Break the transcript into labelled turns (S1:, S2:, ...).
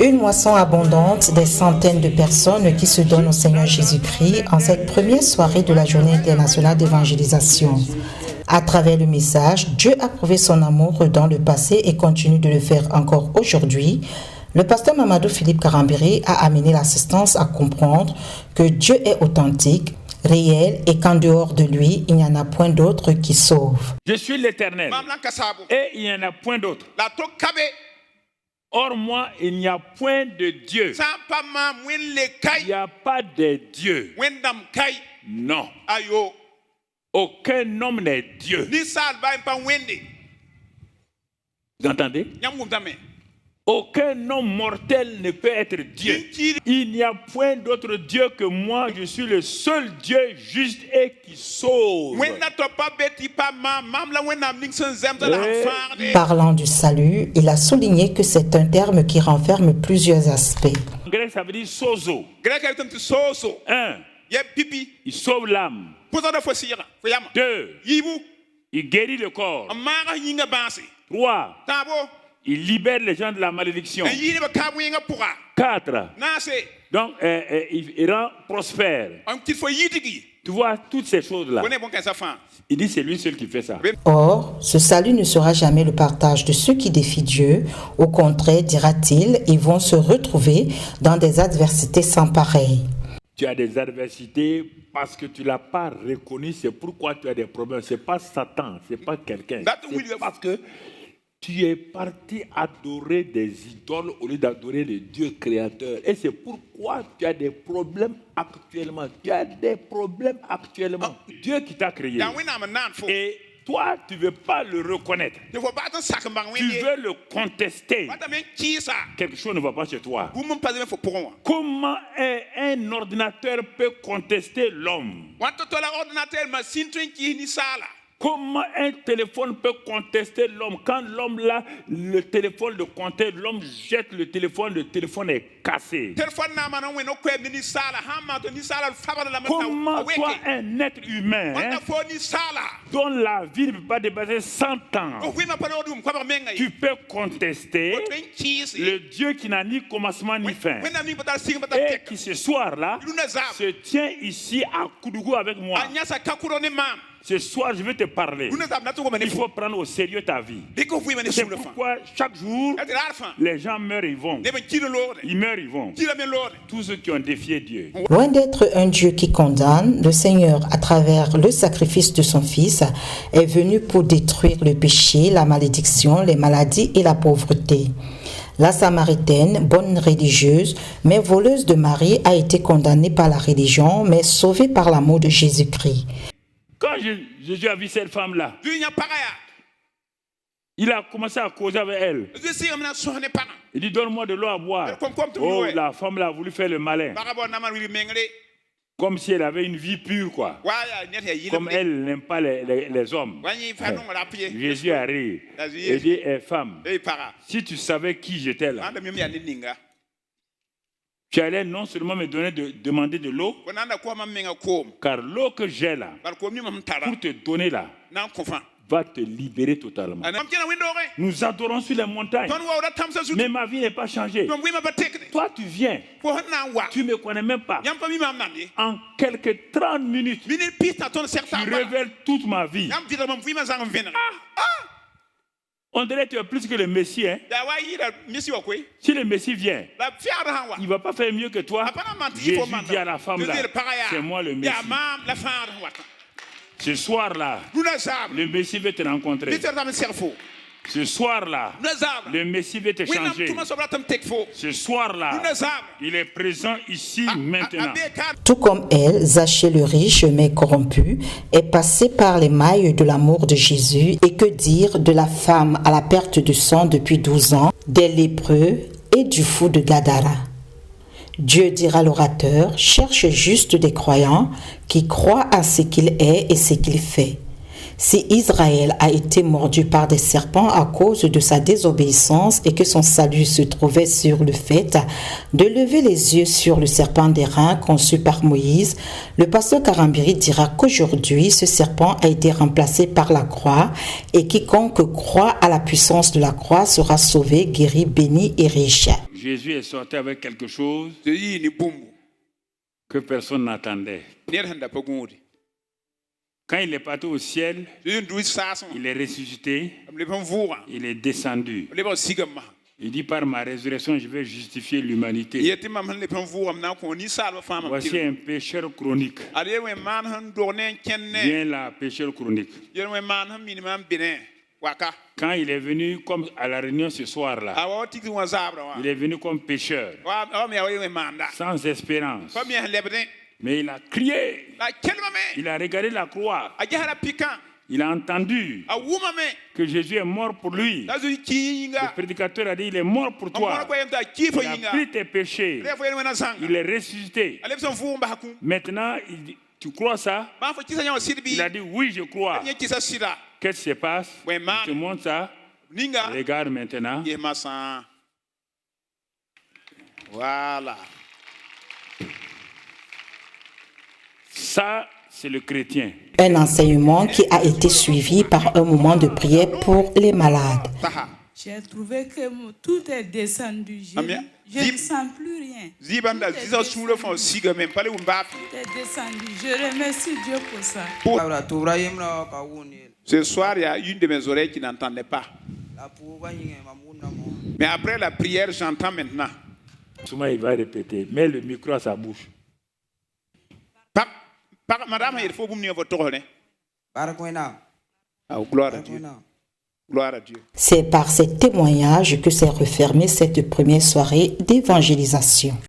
S1: Une moisson abondante des centaines de personnes qui se donnent au Seigneur Jésus-Christ en cette première soirée de la Journée internationale d'évangélisation. À travers le message, Dieu a prouvé son amour dans le passé et continue de le faire encore aujourd'hui. Le pasteur Mamadou Philippe Karambiri a amené l'assistance à comprendre que Dieu est authentique, réel et qu'en dehors de lui, il n'y en a point d'autre qui sauve.
S2: Je suis l'Éternel et il n'y en a point d'autre. Or moi, il n'y a point de Dieu. Il n'y a pas de Dieu. Non. Aucun homme n'est Dieu. Vous entendez? Aucun homme mortel ne peut être Dieu. Il n'y a point d'autre Dieu que moi. Je suis le seul Dieu juste et qui sauve.
S1: Parlant du salut, il a souligné que c'est un terme qui renferme plusieurs aspects.
S2: En grec, ça veut dire sozo. Un, il sauve l'âme. Deux, il guérit le corps. Trois, il libère les gens de la malédiction. 4. Donc, il rend prospère. Tu vois, toutes ces choses-là. Il dit c'est lui seul qui fait ça.
S1: Or, ce salut ne sera jamais le partage de ceux qui défient Dieu. Au contraire, dira-t-il, ils vont se retrouver dans des adversités sans pareil.
S2: Tu as des adversités parce que tu ne l'as pas reconnu. C'est pourquoi tu as des problèmes. Ce n'est pas Satan, ce n'est pas quelqu'un. C'est parce que tu es parti adorer des idoles au lieu d'adorer le Dieu créateur. Et c'est pourquoi tu as des problèmes actuellement. Tu as des problèmes actuellement. Dieu qui t'a créé. Et toi, tu ne veux pas le reconnaître. Tu veux le contester. Quelque chose ne va pas chez toi. Comment un ordinateur peut contester l'homme? Comment un téléphone peut contester l'homme? Quand l'homme l'a le téléphone de compter, l'homme jette le téléphone est cassé. Comment toi, un être humain dont la vie ne peut pas dépasser 100 ans, tu peux contester le Dieu qui n'a ni commencement ni fin et qui ce soir-là se tient ici à Koudougou avec moi. Ce soir, je vais te parler. Il faut prendre au sérieux ta vie. C'est pourquoi chaque jour, les gens meurent et vont. Ils meurent et vont. Tous ceux qui ont défié Dieu.
S1: Loin d'être un Dieu qui condamne, le Seigneur, à travers le sacrifice de son Fils, est venu pour détruire le péché, la malédiction, les maladies et la pauvreté. La Samaritaine, bonne religieuse, mais voleuse de Marie, a été condamnée par la religion, mais sauvée par l'amour de Jésus-Christ.
S2: Quand Jésus a vu cette femme-là, il a commencé à causer avec elle. Il dit, donne-moi de l'eau à boire. Oh, la femme-là a voulu faire le malin. Comme si elle avait une vie pure, quoi. Comme elle n'aime pas les hommes. Jésus a ri. Il dit, femme, si tu savais qui j'étais là, tu allais non seulement me demander de l'eau, car l'eau que j'ai là, pour te donner là, va te libérer totalement. Nous adorons sur les montagnes, mais ma vie n'est pas changée. Toi, tu viens, tu ne me connais même pas. En quelques 30 minutes, tu révèles toute ma vie. On dirait que tu es plus que le Messie. Hein? Si le Messie vient, il ne va pas faire mieux que toi. Jésus dit à la femme là, c'est moi le Messie. Ce soir-là, le Messie veut te rencontrer. Ce soir-là, le Messie veut te changer. Ce soir-là, il est présent ici maintenant.
S1: Tout comme elle, Zachée le riche mais corrompu est passé par les mailles de l'amour de Jésus. Et que dire de la femme à la perte de sang depuis 12 ans, des lépreux et du fou de Gadara? Dieu dira l'orateur, cherche juste des croyants qui croient à ce qu'il est et ce qu'il fait. Si Israël a été mordu par des serpents à cause de sa désobéissance et que son salut se trouvait sur le fait de lever les yeux sur le serpent d'airain conçu par Moïse, le pasteur Karambiri dira qu'aujourd'hui ce serpent a été remplacé par la croix et quiconque croit à la puissance de la croix sera sauvé, guéri, béni et riche.
S2: Jésus est sorti avec quelque chose que personne n'attendait. Quand il est parti au ciel, il est ressuscité, il est descendu. Il dit par ma résurrection, je vais justifier l'humanité. Voici un pécheur chronique. Viens là, pécheur chronique. Quand il est venu comme à la réunion ce soir-là, il est venu comme pécheur, sans espérance. Mais il a crié, il a regardé la croix, il a entendu que Jésus est mort pour lui. Le prédicateur a dit, il est mort pour toi. Il a pris tes péchés, il est ressuscité. Maintenant, tu crois ça? Il a dit, oui, je crois. Qu'est-ce qui se passe? Je te montre ça. Regarde maintenant.
S3: Voilà.
S2: Ça, c'est le chrétien.
S1: Un enseignement qui a été suivi par un moment de prière pour les malades.
S4: J'ai trouvé que tout est descendu. Je ne sens plus rien. Tout est descendu. Je remercie Dieu pour ça.
S3: Ce soir, il y a une de mes oreilles qui n'entendait pas. Mais après la prière, j'entends maintenant.
S2: Souvent, il va répéter. Mets le micro à sa bouche.
S3: Madame, il faut vous venir votre tournée. Gloire à Dieu. Gloire à Dieu.
S1: C'est par ces témoignages que s'est refermée cette première soirée d'évangélisation.